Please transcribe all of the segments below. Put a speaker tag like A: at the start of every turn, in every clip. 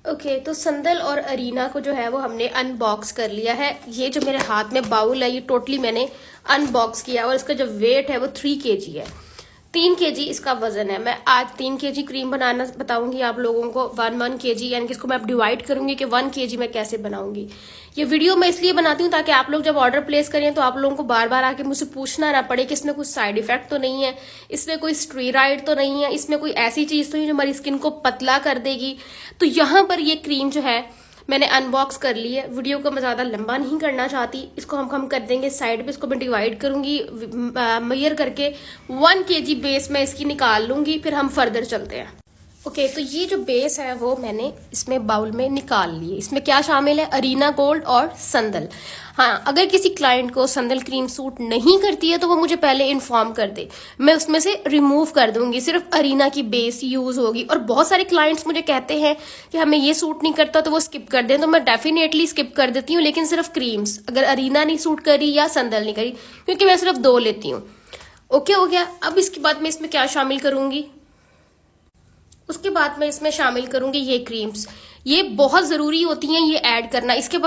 A: Okay तो संदल और arena को जो है वो हमने अनबॉक्स कर लिया है। ये जो मेरे हाथ में बाउल है ये टोटली मैंने अनबॉक्स किया और इसका जो वेट है वो 3 kg है। 3 kg इसका वजन है। मैं आज 3 kg क्रीम बनाना बताऊंगी आप लोगों को। 1 kg यानी कि इसको मैं अब डिवाइड करूंगी कि 1 kg मैं कैसे बनाऊंगी। ये वीडियो मैं इसलिए बनाती हूँ ताकि आप लोग जब ऑर्डर प्लेस करें तो आप लोगों को बार बार आके मुझसे पूछना ना पड़े कि इसमें कुछ साइड इफेक्ट तो नहीं है, इसमें कोई स्टेरॉइड तो नहीं है, इसमें कोई ऐसी चीज तो नहीं जो हमारी स्किन को पतला कर देगी। तो यहाँ पर ये क्रीम जो है मैंने अनबॉक्स कर ली है। वीडियो को मैं ज़्यादा लंबा नहीं करना चाहती। इसको हम कर देंगे साइड पे। इसको मैं डिवाइड करूंगी मेजर करके। 1 kg बेस मैं इसकी निकाल लूंगी, फिर हम फर्दर चलते हैं। ओके तो ये जो बेस है वो मैंने इसमें बाउल में निकाल लिए। इसमें क्या शामिल है? अरीना गोल्ड और संदल। हाँ, अगर किसी क्लाइंट को संदल क्रीम सूट नहीं करती है तो वो मुझे पहले इन्फॉर्म कर दे, मैं उसमें से रिमूव कर दूंगी, सिर्फ अरीना की बेस यूज होगी। और बहुत सारे क्लाइंट्स मुझे कहते हैं कि हमें ये सूट नहीं करता तो वो स्किप कर दें, तो मैं डेफिनेटली स्किप कर देती हूँ, लेकिन सिर्फ क्रीम्स, अगर अरीना नहीं सूट करी या संदल नहीं करी, क्योंकि मैं सिर्फ 2 लेती हूँ। ओके हो गया। अब इसके बाद मैं इसमें क्या शामिल करूंगी? उसके बाद मैं इसमें शामिल करूंगी ये क्रीम्स। ये बहुत जरूरी होती हैं ये ऐड करना, इसके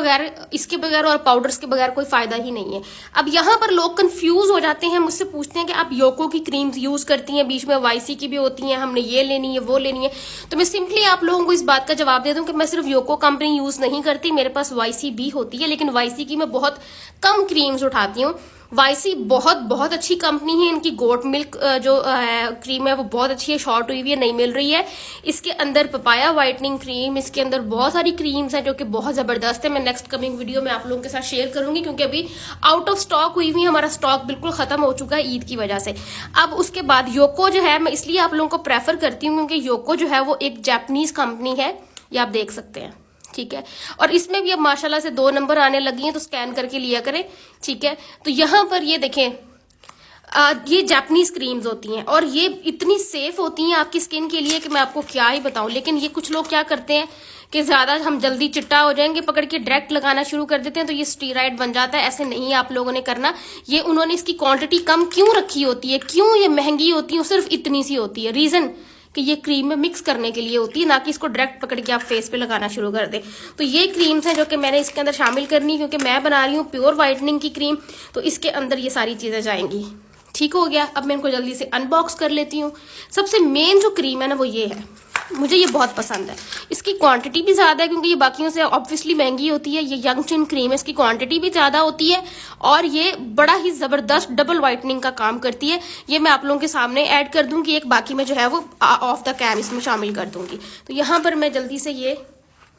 A: बगैर और पाउडर्स के बगैर कोई फायदा ही नहीं है। अब यहाँ पर लोग कंफ्यूज हो जाते हैं, मुझसे पूछते हैं कि आप योको की क्रीम्स यूज करती हैं, बीच में वाईसी की भी होती हैं, हमने ये लेनी है वो लेनी है। तो मैं सिंपली आप लोगों को इस बात का जवाब दे दूं कि मैं सिर्फ योको कंपनी यूज नहीं करती, मेरे पास वाईसी भी होती है, लेकिन वाईसी की मैं बहुत कम क्रीम्स उठाती हूँ। वाईसी बहुत बहुत अच्छी कंपनी है। इनकी गोट मिल्क जो क्रीम है वो बहुत अच्छी है, शॉर्ट हुई हुई है, नहीं मिल रही है। इसके अंदर पपाया वाइटनिंग क्रीम, इसके अंदर बहुत सारी क्रीम्स हैं जो कि बहुत जबरदस्त है। मैं नेक्स्ट कमिंग वीडियो में आप लोगों के साथ शेयर करूंगी, क्योंकि अभी आउट ऑफ स्टॉक हुई हुई है, हमारा स्टॉक बिल्कुल खत्म हो चुका है ईद की वजह से। अब उसके बाद योको जो है मैं इसलिए आप लोगों को प्रेफर करती हूँ क्योंकि योको जो है वो एक जापानीज कंपनी है, ये आप देख सकते हैं, ठीक है। और इसमें भी अब माशाल्लाह से 2 नंबर आने लगी हैं, तो स्कैन करके लिया करें, ठीक है। तो यहाँ पर ये देखें, ये जापानीज क्रीम्स होती हैं और ये इतनी सेफ होती हैं आपकी स्किन के लिए कि मैं आपको क्या ही बताऊं। लेकिन ये कुछ लोग क्या करते हैं कि ज्यादा हम जल्दी चिट्टा हो जाएंगे, पकड़ के डायरेक्ट लगाना शुरू कर देते हैं, तो ये स्टेरॉइड बन जाता है। ऐसे नहीं आप लोगों ने करना। ये उन्होंने इसकी क्वांटिटी कम क्यों रखी होती है, क्यों ये महंगी होती है, सिर्फ इतनी सी होती है। रीजन कि ये क्रीम में मिक्स करने के लिए होती है, ना कि इसको डायरेक्ट पकड़ के आप फेस पे लगाना शुरू कर दे। तो ये क्रीम्स हैं जो कि मैंने इसके अंदर शामिल करनी, क्योंकि मैं बना रही हूँ प्योर वाइटनिंग की क्रीम, तो इसके अंदर ये सारी चीजें जाएंगी। ठीक हो गया। अब मैं इनको जल्दी से अनबॉक्स कर लेती हूँ। सबसे मेन जो क्रीम है ना वो ये है, मुझे ये बहुत पसंद है। इसकी क्वांटिटी भी ज्यादा है क्योंकि ये बाकियों से ऑब्वियसली महंगी होती है। ये यंग चिन क्रीम है, इसकी क्वांटिटी भी ज्यादा होती है और ये बड़ा ही जबरदस्त डबल व्हाइटनिंग का काम करती है। ये मैं आप लोगों के सामने ऐड कर दूंगी, एक बाकी में जो है वो ऑफ द कैम इसमें शामिल कर दूंगी। तो यहाँ पर मैं जल्दी से ये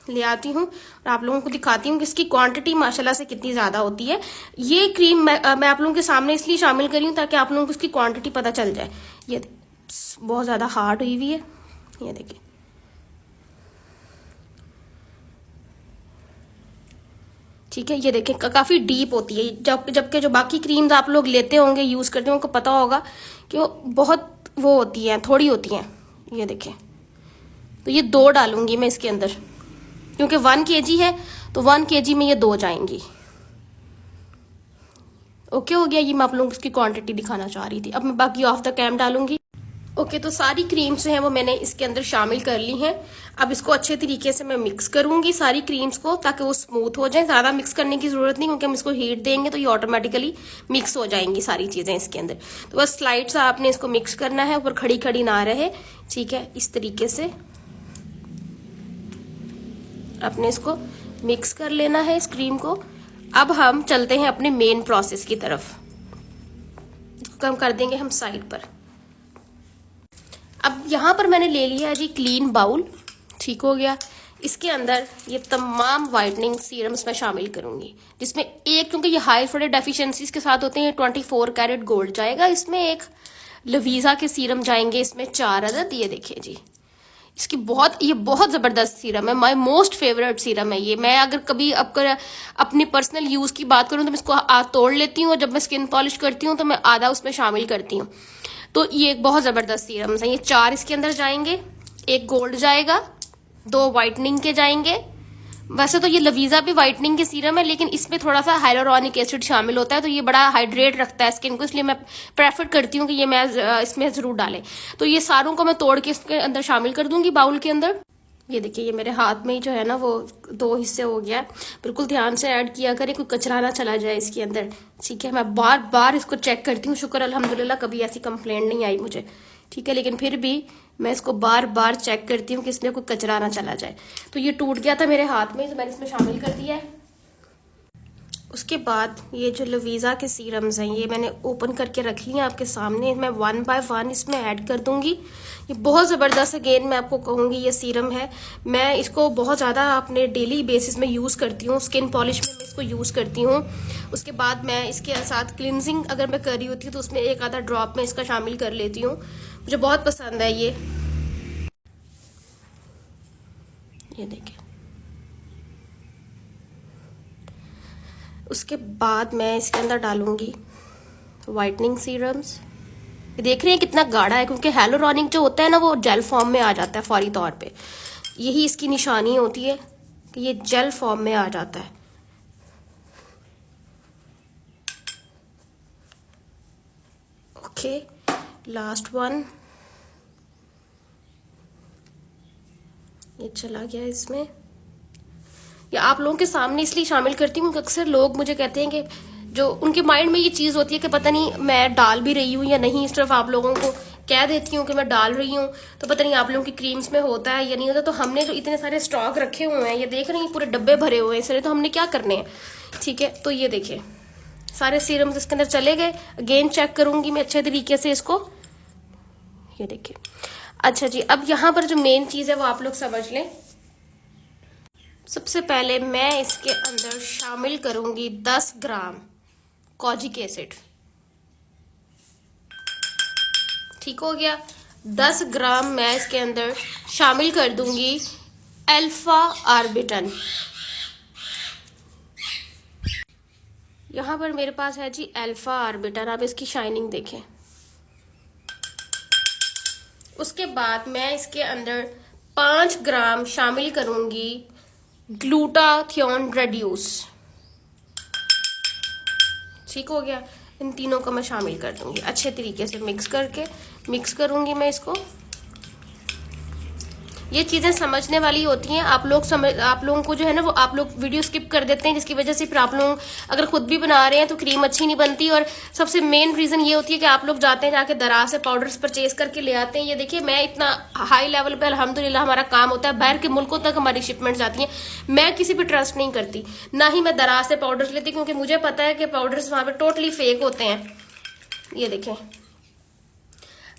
A: ले आती हूँ और आप लोगों को दिखाती हूँ कि इसकी क्वांटिटी माशाल्लाह से कितनी ज्यादा होती है। ये क्रीम मैं आप लोगों के सामने इसलिए शामिल करी हूँ ताकि आप लोगों को इसकी क्वांटिटी पता चल जाए। ये बहुत ज्यादा हार्ड हुई हुई है, ये देखिए, ठीक है। ये देखें काफी डीप होती है, जबकि जो बाकी क्रीम्स आप लोग लेते होंगे यूज करते होंगे उनको पता होगा कि वो बहुत वो होती है, थोड़ी होती हैं। ये देखें, तो ये 2 डालूंगी मैं इसके अंदर, क्योंकि 1 kg है तो 1 kg में ये 2 जाएंगी। ओके हो गया। ये मैं आप लोगों को इसकी क्वांटिटी दिखाना चाह रही थी। अब मैं बाकी ऑफ द कैम डालूंगी। ओके तो सारी क्रीम्स जो हैं वो मैंने इसके अंदर शामिल कर ली हैं। अब इसको अच्छे तरीके से मैं मिक्स करूंगी सारी क्रीम्स को, ताकि वो स्मूथ हो जाए। ज्यादा मिक्स करने की जरूरत नहीं, क्योंकि हम इसको हीट देंगे तो ये ऑटोमेटिकली मिक्स हो जाएंगी सारी चीजें इसके अंदर। तो बस स्लाइड से आपने इसको मिक्स करना है, ऊपर खड़ी खड़ी ना रहे, ठीक है। इस तरीके से आपने इसको मिक्स कर लेना है इस क्रीम को। अब हम चलते हैं अपने मेन प्रोसेस की तरफ। इसको हम कर देंगे हम साइड पर। अब यहाँ पर मैंने ले लिया है जी क्लीन बाउल, ठीक हो गया। इसके अंदर ये तमाम वाइटनिंग सीरम्स मैं शामिल करूंगी, जिसमें एक, क्योंकि ये हाई फ्लोराइड डेफिशिएंसीज के साथ होते हैं, 24 कैरेट गोल्ड जाएगा इसमें, एक लवीजा के सीरम जाएंगे इसमें 4 अदद। ये देखिए जी, इसकी ये बहुत जबरदस्त सीरम है, माय मोस्ट फेवरेट सीरम है ये। मैं अगर कभी अपनी पर्सनल यूज की बात करूं तो मैं इसको तोड़ लेती हूँ, और जब मैं स्किन पॉलिश करती हूँ तो मैं आधा उसमें शामिल करती हूँ। तो ये एक बहुत जबरदस्त सीरम है। ये 4 इसके अंदर जाएंगे, एक गोल्ड जाएगा, 2 वाइटनिंग के जाएंगे। वैसे तो ये लवीजा भी वाइटनिंग के सीरम है, लेकिन इसमें थोड़ा सा हाइलुरोनिक एसिड शामिल होता है, तो ये बड़ा हाइड्रेट रखता है स्किन को, इसलिए मैं प्रेफर करती हूँ कि ये मैं इसमें जरूर डालें। तो ये सारों को मैं तोड़ के इसके अंदर शामिल कर दूंगी बाउल के अंदर। ये देखिए, ये मेरे हाथ में ही जो है ना वो 2 हिस्से हो गया। बिल्कुल ध्यान से ऐड किया करें, कोई कचरा ना चला जाए इसके अंदर, ठीक है। मैं बार बार इसको चेक करती हूँ, शुक्र अल्हम्दुलिल्लाह कभी ऐसी कंप्लेंट नहीं आई मुझे, ठीक है। लेकिन फिर भी मैं इसको बार बार चेक करती हूँ कि इसमें कोई कचरा ना चला जाए। तो ये टूट गया था मेरे हाथ में, तो मैंने इसमें शामिल कर दिया है। उसके बाद ये जो लवीज़ा के सीरम्स हैं, ये मैंने ओपन करके रख लिए आपके सामने। मैं 1 बाय 1 इसमें ऐड कर दूंगी। ये बहुत ज़बरदस्त, अगेन मैं आपको कहूँगी, ये सीरम है। मैं इसको बहुत ज़्यादा अपने डेली बेसिस में यूज़ करती हूँ, स्किन पॉलिश में मैं इसको यूज़ करती हूँ। उसके बाद मैं इसके साथ क्लिनजिंग अगर मैं कर रही होती हूँ तो उसमें एक आधा ड्रॉप में इसका शामिल कर लेती हूँ। मुझे बहुत पसंद है ये देखिए। उसके बाद मैं इसके अंदर डालूंगी वाइटनिंग सीरम्स। देख रहे हैं कितना गाढ़ा है, क्योंकि हेलोरॉनिक जो होता है ना वो जेल फॉर्म में आ जाता है फौरी तौर पे। यही इसकी निशानी होती है कि ये जेल फॉर्म में आ जाता है। ओके, लास्ट वन ये चला गया इसमें। या आप लोगों के सामने इसलिए शामिल करती हूँ कि अक्सर लोग मुझे कहते हैं कि जो उनके माइंड में ये चीज़ होती है कि पता नहीं मैं डाल भी रही हूँ या नहीं। इस तरफ आप लोगों को कह देती हूँ कि मैं डाल रही हूँ, तो पता नहीं आप लोगों की क्रीम्स में होता है या नहीं होता। तो हमने जो इतने सारे स्टॉक रखे हुए हैं, ये देख रही हैं पूरे डब्बे भरे हुए हैं, इसलिए तो हमने क्या करने हैं, ठीक है। तो ये देखिए सारे सीरम्स इसके अंदर चले गए। अगेन चेक करूंगी मैं अच्छे तरीके से इसको, ये देखिए। अच्छा जी, अब यहाँ पर जो मेन चीज़ है वो आप लोग समझ लें। सबसे पहले मैं इसके अंदर शामिल करूंगी 10 ग्राम कोजिक एसिड, ठीक हो गया। 10 ग्राम मैं इसके अंदर शामिल कर दूंगी अल्फा आर्बिटन। यहां पर मेरे पास है जी अल्फा आर्बिटन, आप इसकी शाइनिंग देखें। उसके बाद मैं इसके अंदर 5 ग्राम शामिल करूंगी ग्लूटाथियोन रेड्यूस, ठीक हो गया। इन तीनों को मैं शामिल कर दूंगी अच्छे तरीके से मिक्स करूंगी मैं इसको। ये चीजें समझने वाली होती हैं। आप लोगों को जो है ना वो आप लोग वीडियो स्किप कर देते हैं, जिसकी वजह से फिर आप लोग अगर खुद भी बना रहे हैं तो क्रीम अच्छी नहीं बनती। और सबसे मेन रीजन ये होती है कि आप लोग जाते हैं जाके दराज से पाउडर्स परचेज करके ले आते हैं। ये देखिए, मैं इतना हाई लेवल पे अल्हम्दुलिल्लाह हमारा काम होता है, बाहर के मुल्कों तक हमारी शिपमेंट जाती है। मैं किसी पे ट्रस्ट नहीं करती, ना ही मैं दराज से पाउडर्स लेती, क्योंकि मुझे पता है कि पाउडर्स वहां पे टोटली फेक होते हैं। ये देखें,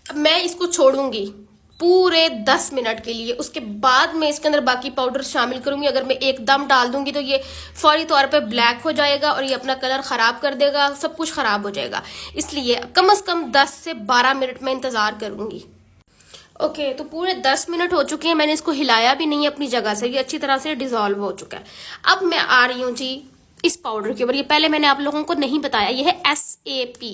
A: अब मैं इसको छोड़ूंगी पूरे 10 मिनट के लिए। उसके बाद मैं इसके अंदर बाकी पाउडर शामिल करूंगी। अगर मैं एकदम डाल दूंगी तो ये फौरी तौर पे ब्लैक हो जाएगा और ये अपना कलर खराब कर देगा, सब कुछ खराब हो जाएगा। इसलिए कम से कम 10 से 12 मिनट में इंतजार करूंगी। ओके, तो पूरे 10 मिनट हो चुके हैं, मैंने इसको हिलाया भी नहीं अपनी जगह से, ये अच्छी तरह से डिजोल्व हो चुका है। अब मैं आ रही हूँ जी इस पाउडर के ऊपर। ये पहले मैंने आप लोगों को नहीं बताया, ये है SAP।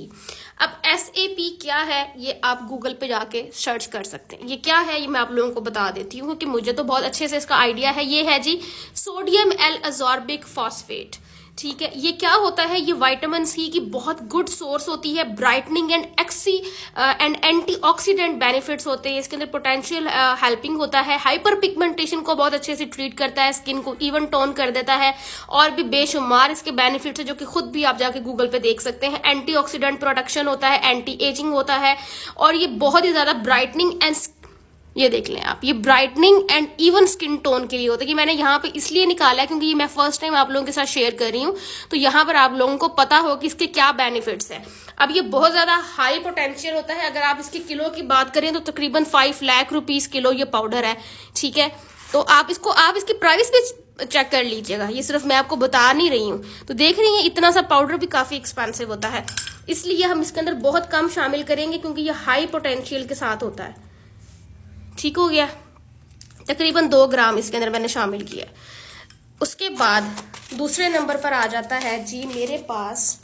A: अब SAP क्या है ये आप गूगल पे जाके सर्च कर सकते हैं। ये क्या है ये मैं आप लोगों को बता देती हूँ, क्योंकि मुझे तो बहुत अच्छे से इसका आइडिया है। ये है जी सोडियम L-ascorbic फॉस्फेट, ठीक है। ये क्या होता है, ये विटामिन सी की बहुत गुड सोर्स होती है। ब्राइटनिंग एंड एंटीऑक्सीडेंट बेनिफिट्स होते हैं इसके अंदर। पोटेंशियल हेल्पिंग होता है, हाइपर पिगमेंटेशन को बहुत अच्छे से ट्रीट करता है, स्किन को इवन टोन कर देता है। और भी बेशुमार इसके बेनिफिट्स है जो कि खुद भी आप जाके गूगल पे देख सकते हैं। एंटीऑक्सीडेंट प्रोटेक्शन होता है, एंटी एजिंग होता है, और ये बहुत ही ज्यादा ब्राइटनिंग एंड ये देख लें आप, ये brightening and even skin tone के लिए होता है। कि मैंने यहाँ पे इसलिए निकाला है क्योंकि ये मैं फर्स्ट टाइम आप लोगों के साथ शेयर कर रही हूँ, तो यहाँ पर आप लोगों को पता हो कि इसके क्या बेनिफिट्स हैं। अब ये बहुत ज्यादा हाई पोटेंशियल होता है। अगर आप इसके किलो की बात करें तो तकरीबन 5 लाख रुपीस किलो ये पाउडर है, ठीक है। तो आप इसकी प्राइस भी चेक कर लीजिएगा, ये सिर्फ मैं आपको बता नहीं रही हूँ। तो देख रही हैं इतना सा पाउडर भी काफी एक्सपेंसिव होता है, इसलिए हम इसके अंदर बहुत कम शामिल करेंगे क्योंकि ये हाई पोटेंशियल के साथ होता है, ठीक हो गया। तकरीबन 2 ग्राम इसके अंदर मैंने शामिल किया। उसके बाद दूसरे नंबर पर आ जाता है जी मेरे पास